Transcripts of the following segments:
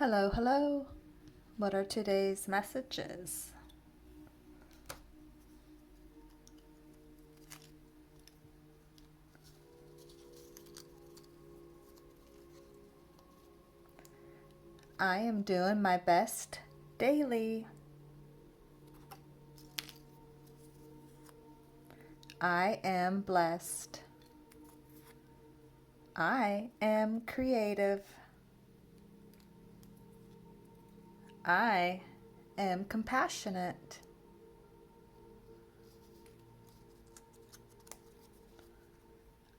Hello, hello. What are today's messages? I am doing my best daily. I am blessed. I am creative. I am compassionate.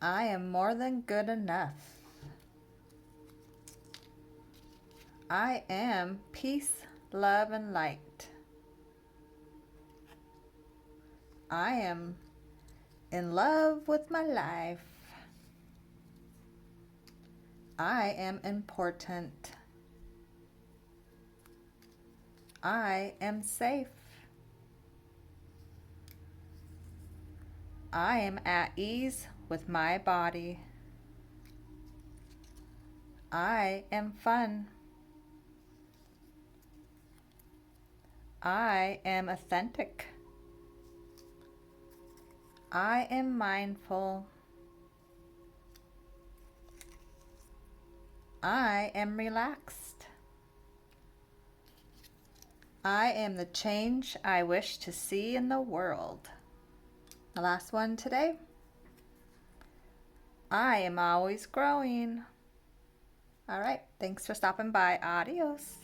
I am more than good enough. I am peace, love, and light. I am in love with my life. I am important. I am safe. I am at ease with my body. I am fun. I am authentic. I am mindful. I am relaxed. I am the change I wish to see in the world. The last one today. I am always growing. All right, thanks for stopping by. Adios.